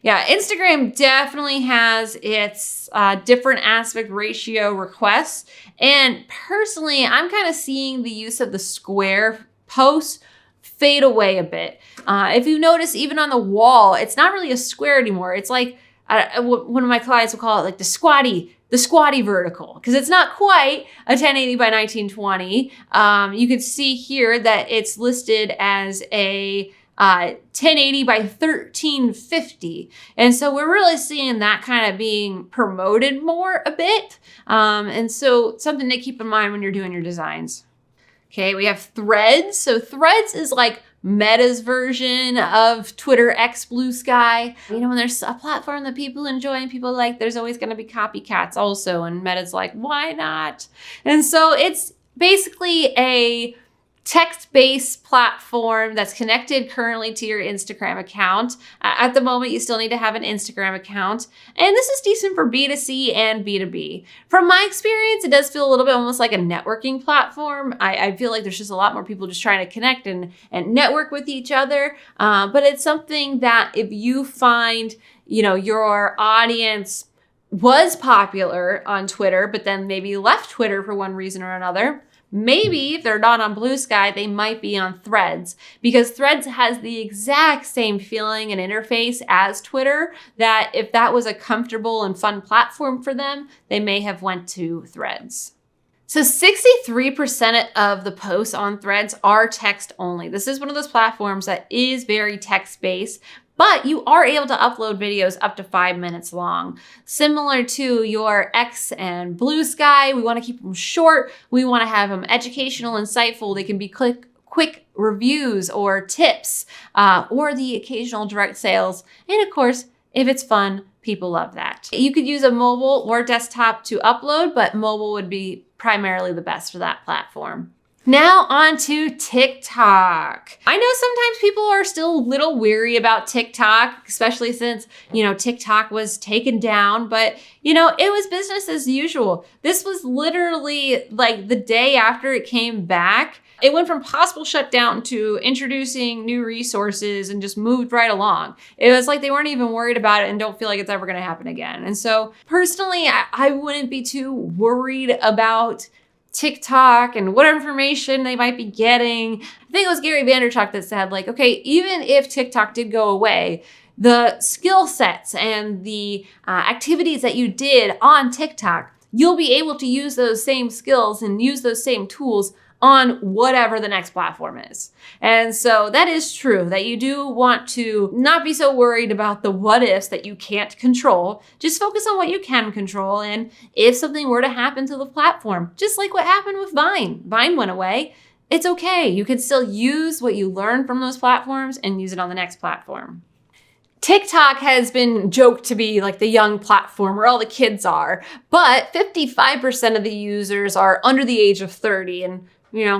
Yeah, Instagram definitely has its different aspect ratio requests. And personally, I'm kind of seeing the use of the square posts fade away a bit. If you notice, even on the wall, it's not really a square anymore. It's like, one of my clients will call it like the squatty vertical, because it's not quite a 1080 by 1920. You can see here that it's listed as a 1080 by 1350. And so we're really seeing that kind of being promoted more a bit. And so something to keep in mind when you're doing your designs. Okay, we have Threads. So Threads is like Meta's version of Twitter X Blue Sky. When there's a platform that people enjoy and people like, there's always going to be copycats also. And Meta's like, why not? And so it's basically a text-based platform that's connected currently to your Instagram account. At the moment, you still need to have an Instagram account. And this is decent for B2C and B2B. From my experience, it does feel a little bit almost like a networking platform. I feel like there's just a lot more people just trying to connect and network with each other. But it's something that if you find, your audience was popular on Twitter, but then maybe left Twitter for one reason or another, maybe if they're not on Blue Sky, they might be on Threads, because Threads has the exact same feeling and interface as Twitter, that if that was a comfortable and fun platform for them, they may have went to Threads. So 63% of the posts on Threads are text only. This is one of those platforms that is very text-based, but you are able to upload videos up to 5 minutes long. Similar to your X and Blue Sky, we want to keep them short. We want to have them educational, insightful. They can be quick reviews or tips, or the occasional direct sales. And of course, if it's fun, people love that. You could use a mobile or desktop to upload, but mobile would be primarily the best for that platform. Now on to TikTok. I know sometimes people are still a little weary about TikTok, especially since, TikTok was taken down, but, it was business as usual. This was literally like the day after it came back. It went from possible shutdown to introducing new resources and just moved right along. It was like they weren't even worried about it and don't feel like it's ever going to happen again. And so personally, I wouldn't be too worried about TikTok and what information they might be getting. I think it was Gary Vaynerchuk that said, okay, even if TikTok did go away, the skill sets and the activities that you did on TikTok, you'll be able to use those same skills and use those same tools on whatever the next platform is. And so that is true, that you do want to not be so worried about the what ifs that you can't control. Just focus on what you can control. And if something were to happen to the platform, just like what happened with Vine went away, it's okay. You can still use what you learned from those platforms and use it on the next platform. TikTok has been joked to be like the young platform where all the kids are, but 55% of the users are under the age of 30. And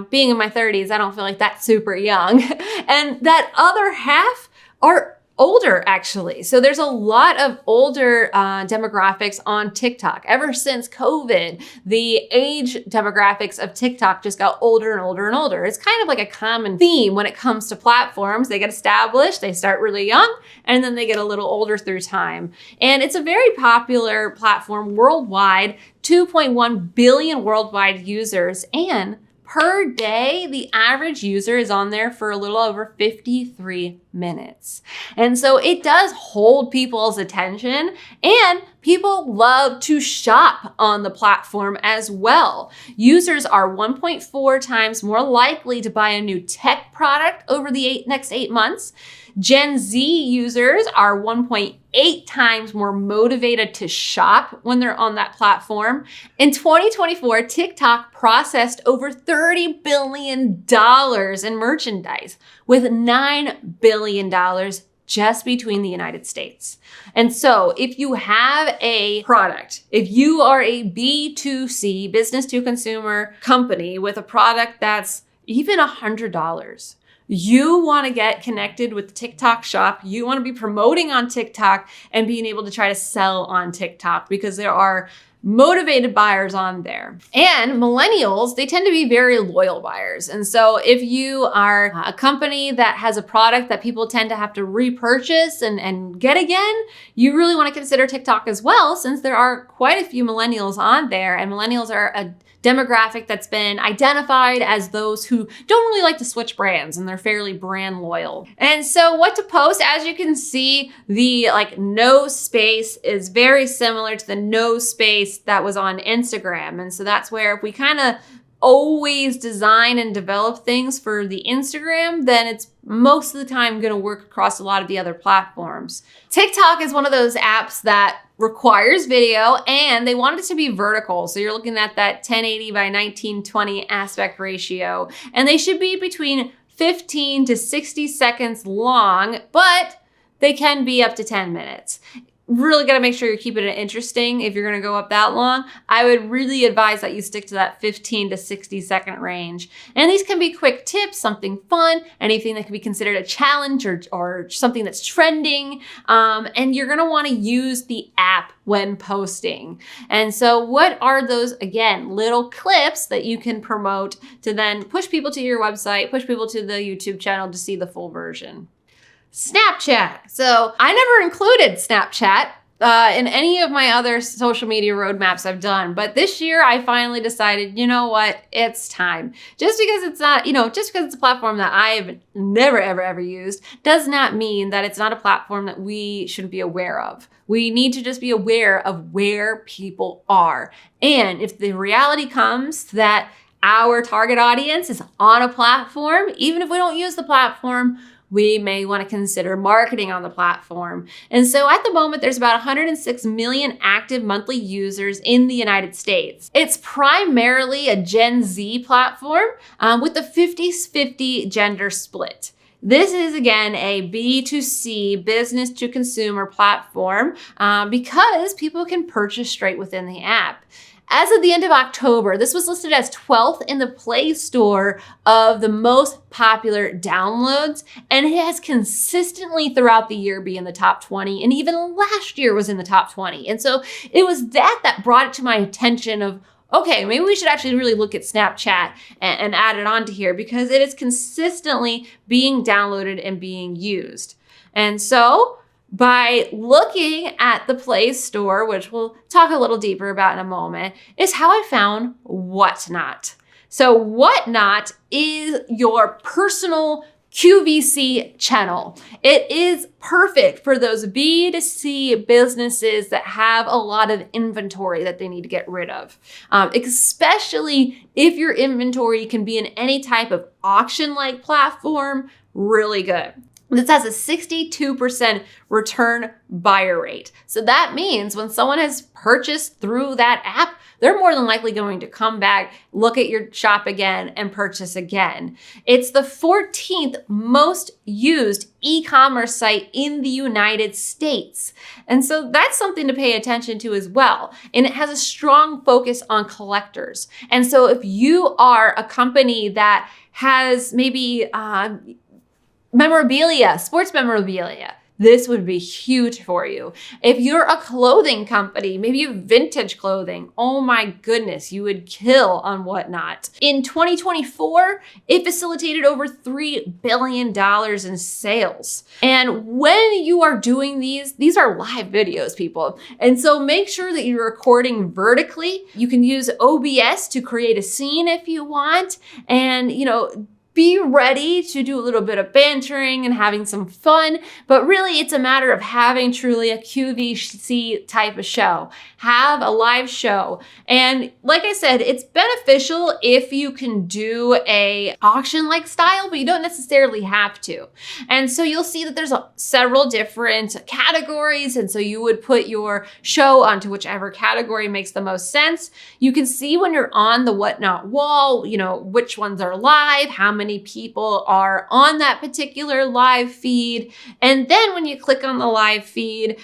being in my 30s, I don't feel like that's super young. And that other half are older, actually. So there's a lot of older demographics on TikTok. Ever since COVID, the age demographics of TikTok just got older and older and older. It's kind of like a common theme when it comes to platforms. They get established, they start really young, and then they get a little older through time. And it's a very popular platform worldwide, 2.1 billion worldwide users, and per day, the average user is on there for a little over 53 minutes. And so it does hold people's attention, and People love to shop on the platform as well. Users are 1.4 times more likely to buy a new tech product over the next 8 months. Gen Z users are 1.8 times more motivated to shop when they're on that platform. In 2024, TikTok processed over $30 billion in merchandise, with $9 billion just between the United States. And so if you have a product, if you are a B2C, business to consumer company with a product that's even $100, you want to get connected with TikTok Shop. You want to be promoting on TikTok and being able to try to sell on TikTok because there are motivated buyers on there. And millennials, they tend to be very loyal buyers. And so if you are a company that has a product that people tend to have to repurchase and get again, you really want to consider TikTok as well, since there are quite a few millennials on there, and millennials are a demographic that's been identified as those who don't really like to switch brands, and they're fairly brand loyal. And so what to post, as you can see, the no space is very similar to the no space that was on Instagram. And so that's where if we kind of always design and develop things for the Instagram, then it's most of the time going to work across a lot of the other platforms. TikTok is one of those apps that requires video, and they want it to be vertical. So you're looking at that 1080 by 1920 aspect ratio, and they should be between 15 to 60 seconds long, but they can be up to 10 minutes. Really got to make sure you're keeping it interesting. If you're going to go up that long, I would really advise that you stick to that 15 to 60 second range. And these can be quick tips, something fun, anything that can be considered a challenge or something that's trending. And you're going to want to use the app when posting. And so what are those, again, little clips that you can promote to then push people to your website, push people to the YouTube channel to see the full version? Snapchat. So I never included Snapchat in any of my other social media roadmaps I've done. But this year I finally decided, you know what, it's time. Just because it's not, just because it's a platform that I've never, ever used does not mean that it's not a platform that we shouldn't be aware of. We need to just be aware of where people are. And if the reality comes that our target audience is on a platform, even if we don't use the platform, we may want to consider marketing on the platform. And so at the moment, there's about 106 million active monthly users in the United States. It's primarily a Gen Z platform with a 50-50 gender split. This is, again, a B2C, business to consumer platform because people can purchase straight within the app. As of the end of October, this was listed as 12th in the Play Store of the most popular downloads, and it has consistently throughout the year been in the top 20, and even last year was in the top 20. And so it was that brought it to my attention of, okay, maybe we should actually really look at Snapchat and add it onto here because it is consistently being downloaded and being used. And so by looking at the Play Store, which we'll talk a little deeper about in a moment, is how I found Whatnot. So Whatnot is your personal QVC channel. It is perfect for those B2C businesses that have a lot of inventory that they need to get rid of, especially if your inventory can be in any type of auction-like platform. Really good. This has a 62% return buyer rate. So that means when someone has purchased through that app, they're more than likely going to come back, look at your shop again, and purchase again. It's the 14th most used e-commerce site in the United States. And so that's something to pay attention to as well. And it has a strong focus on collectors. And so if you are a company that has maybe memorabilia, sports memorabilia, this would be huge for you. If you're a clothing company, maybe you have vintage clothing, oh my goodness, you would kill on Whatnot. In 2024, it facilitated over $3 billion in sales. And when you are doing these are live videos, people. And so make sure that you're recording vertically. You can use OBS to create a scene if you want. And, be ready to do a little bit of bantering and having some fun, but really it's a matter of having truly a QVC type of show. Have a live show. And like I said, it's beneficial if you can do a auction-like style, but you don't necessarily have to. And so you'll see that there's several different categories, and so you would put your show onto whichever category makes the most sense. You can see when you're on the Whatnot wall, which ones are live, how many people are on that particular live feed. And then when you click on the live feed,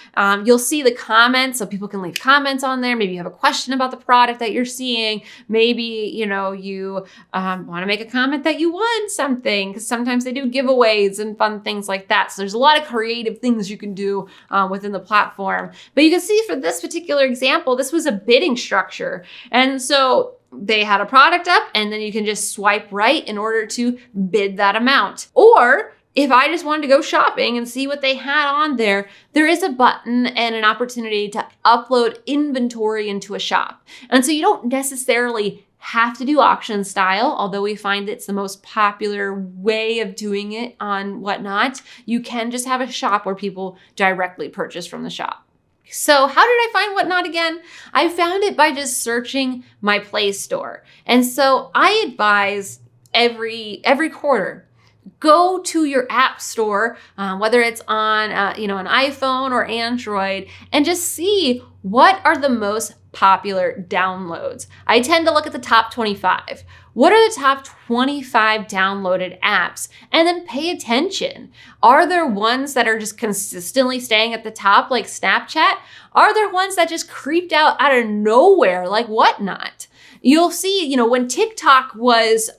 you'll see the comments. So people can leave comments on there. Maybe you have a question about the product that you're seeing. Maybe, you want to make a comment that you won something, because sometimes they do giveaways and fun things like that. So there's a lot of creative things you can do within the platform. But you can see for this particular example, this was a bidding structure. And so they had a product up, and then you can just swipe right in order to bid that amount. Or if I just wanted to go shopping and see what they had on there, there is a button and an opportunity to upload inventory into a shop. And so you don't necessarily have to do auction style, although we find it's the most popular way of doing it on Whatnot. You can just have a shop where people directly purchase from the shop. So how did I find Whatnot again? I found it by just searching my Play Store. And so I advise every quarter, go to your app store, whether it's on an iPhone or Android, and just see what are the most popular downloads. I tend to look at the top 25. What are the top 25 downloaded apps? And then pay attention. Are there ones that are just consistently staying at the top, like Snapchat? Are there ones that just creeped out of nowhere, like Whatnot? You'll see, when TikTok was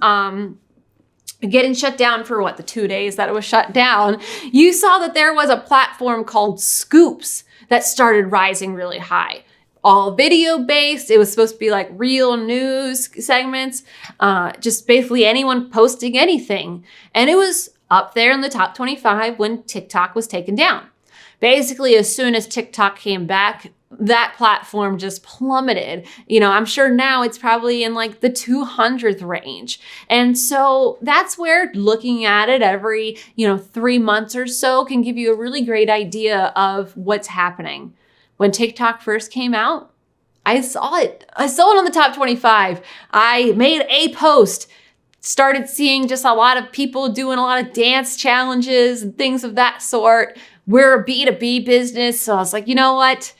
getting shut down for the 2 days that it was shut down, you saw that there was a platform called Scoops that started rising really high. All video based. It was supposed to be like real news segments, just basically anyone posting anything. And it was up there in the top 25 when TikTok was taken down. Basically, as soon as TikTok came back, that platform just plummeted. I'm sure now it's probably in like the 200th range. And so that's where looking at it every, 3 months or so can give you a really great idea of what's happening. When TikTok first came out, I saw it. I saw it on the top 25. I made a post, started seeing just a lot of people doing a lot of dance challenges and things of that sort. We're a B2B business. So I was like, you know what?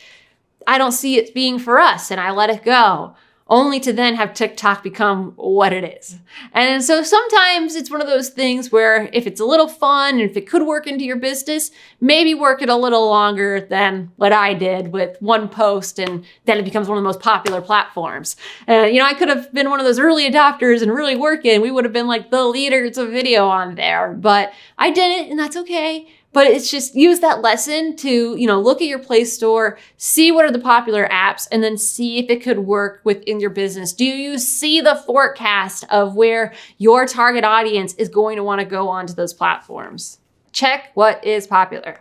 I don't see it being for us. And I let it go, only to then have TikTok become what it is. And so sometimes it's one of those things where if it's a little fun and if it could work into your business, maybe work it a little longer than what I did with one post, and then it becomes one of the most popular platforms. I could have been one of those early adopters and really work it, and we would have been like the leaders of video on there, but I didn't, and that's okay. But it's just use that lesson to, look at your Play Store, see what are the popular apps, and then see if it could work within your business. Do you see the forecast of where your target audience is going to want to go onto those platforms? Check what is popular.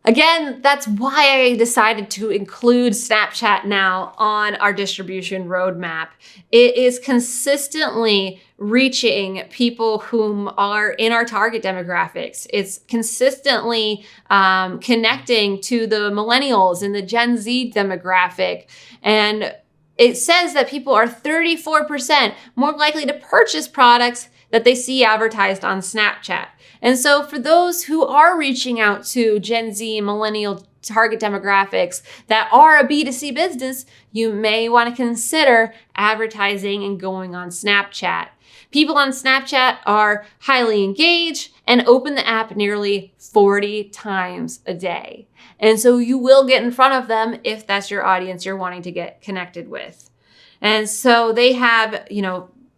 Again, that's why I decided to include Snapchat now on our distribution roadmap. It is consistently reaching people whom are in our target demographics. It's consistently connecting to the millennials and the Gen Z demographic. And it says that people are 34% more likely to purchase products that they see advertised on Snapchat. And so for those who are reaching out to Gen Z, millennial target demographics that are a B2C business, you may want to consider advertising and going on Snapchat. People on Snapchat are highly engaged and open the app nearly 40 times a day. And so you will get in front of them if that's your audience you're wanting to get connected with. And so they have,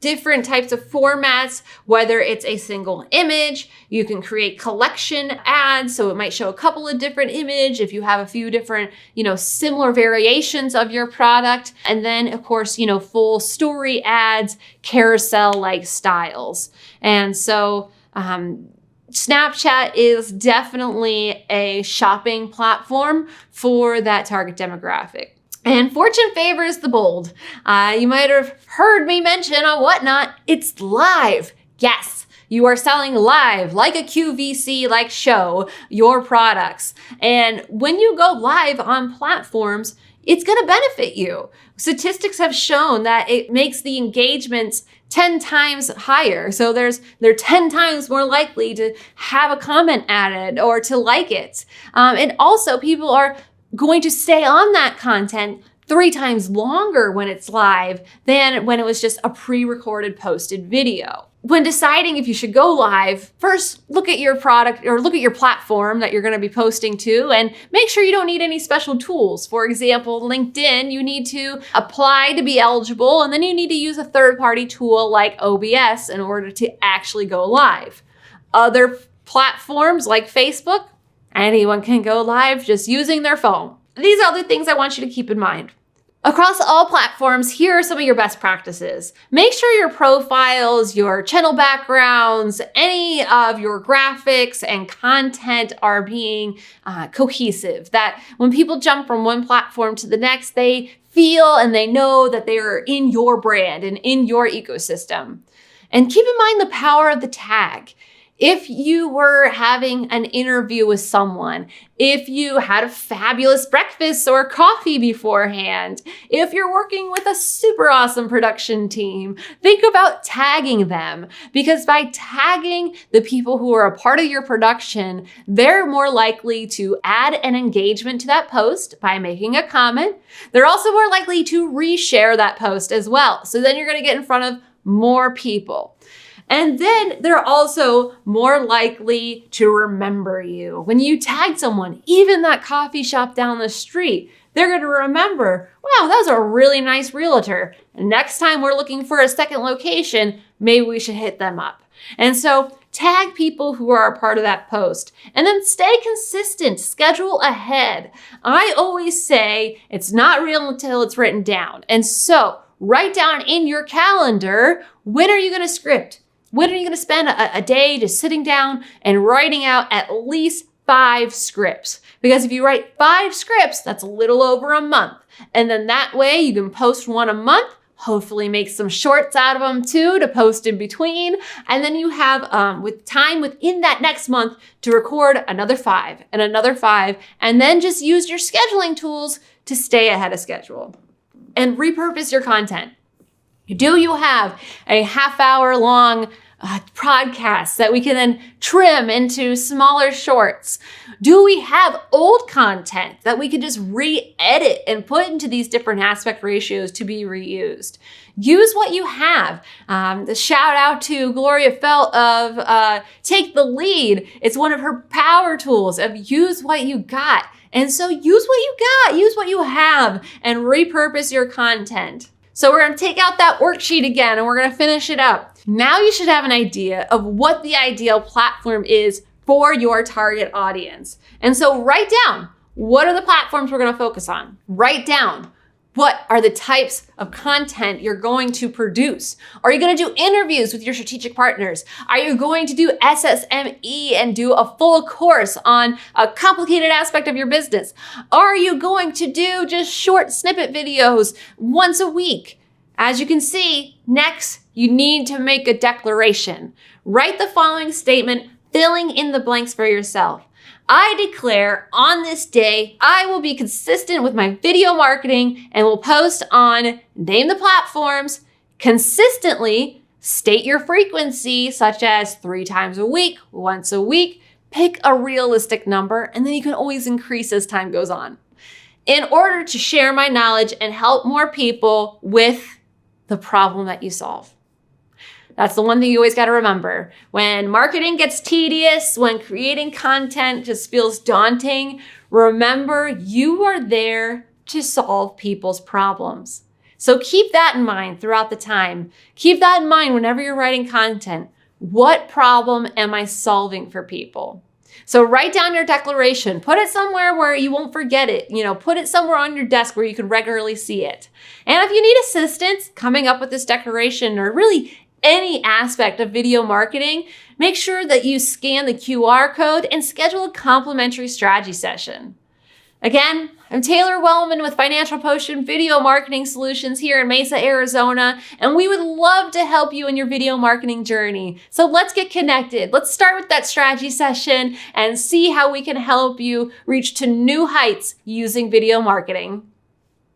different types of formats, whether it's a single image, you can create collection ads. So it might show a couple of different images if you have a few different, similar variations of your product. And then of course, full story ads, carousel-like styles. And so, Snapchat is definitely a shopping platform for that target demographic. And fortune favors the bold. You might have heard me mention on Whatnot, it's live. Yes, You are selling live, like a QVC, like show, your products. And when you go live on platforms, it's going to benefit you. Statistics have shown that it makes the engagements 10 times higher. So they're 10 times more likely to have a comment added or to like it. And also people are going to stay on that content 3 times longer when it's live than when it was just a pre-recorded posted video. When deciding if you should go live, first look at your product or look at your platform that you're going to be posting to and make sure you don't need any special tools. For example, LinkedIn, you need to apply to be eligible, and then you need to use a third-party tool like OBS in order to actually go live. Other platforms like Facebook, anyone can go live just using their phone. These are other things I want you to keep in mind. Across all platforms, here are some of your best practices. Make sure your profiles, your channel backgrounds, any of your graphics and content are being cohesive. That when people jump from one platform to the next, they feel and they know that they are in your brand and in your ecosystem. And keep in mind the power of the tag. If you were having an interview with someone, if you had a fabulous breakfast or coffee beforehand, if you're working with a super awesome production team, think about tagging them, because by tagging the people who are a part of your production, they're more likely to add an engagement to that post by making a comment. They're also more likely to reshare that post as well. So then you're going to get in front of more people. And then they're also more likely to remember you. When you tag someone, even that coffee shop down the street, they're going to remember, wow, that was a really nice realtor. Next time we're looking for a second location, maybe we should hit them up. And so tag people who are a part of that post, and then stay consistent, schedule ahead. I always say it's not real until it's written down. And so write down in your calendar, when are you going to script? When are you going to spend a day just sitting down and writing out at least 5 scripts? Because if you write 5 scripts, that's a little over a month. And then that way you can post one a month, hopefully make some shorts out of them too to post in between. And then you have with time within that next month to record another 5 and another 5, and then just use your scheduling tools to stay ahead of schedule. And repurpose your content. Do you have a half-hour long podcast that we can then trim into smaller shorts? Do we have old content that we can just re-edit and put into these different aspect ratios to be reused? Use what you have. The shout out to Gloria Felt of Take the Lead. It's one of her power tools of use what you got. And so use what you got, use what you have, and repurpose your content. So we're going to take out that worksheet again and we're going to finish it up. Now you should have an idea of what the ideal platform is for your target audience. And so write down, what are the platforms we're going to focus on? Write down, what are the types of content you're going to produce? Are you going to do interviews with your strategic partners? Are you going to do SSME and do a full course on a complicated aspect of your business? Are you going to do just short snippet videos once a week? As you can see, next, you need to make a declaration. Write the following statement, filling in the blanks for yourself. I declare on this day, I will be consistent with my video marketing and will post on, name the platforms, consistently, state your frequency, such as 3 times a week, once a week, pick a realistic number, and then you can always increase as time goes on. In order to share my knowledge and help more people with the problem that you solve. That's the one thing you always got to remember. When marketing gets tedious, when creating content just feels daunting, remember you are there to solve people's problems. So keep that in mind throughout the time. Keep that in mind whenever you're writing content. What problem am I solving for people? So write down your declaration. Put it somewhere where you won't forget it. Put it somewhere on your desk where you can regularly see it. And if you need assistance coming up with this declaration, or really any aspect of video marketing, make sure that you scan the QR code and schedule a complimentary strategy session. Again, I'm Taylor Wellman with Financial Potion Video Marketing Solutions here in Mesa, Arizona, and we would love to help you in your video marketing journey. So let's get connected. Let's start with that strategy session and see how we can help you reach to new heights using video marketing.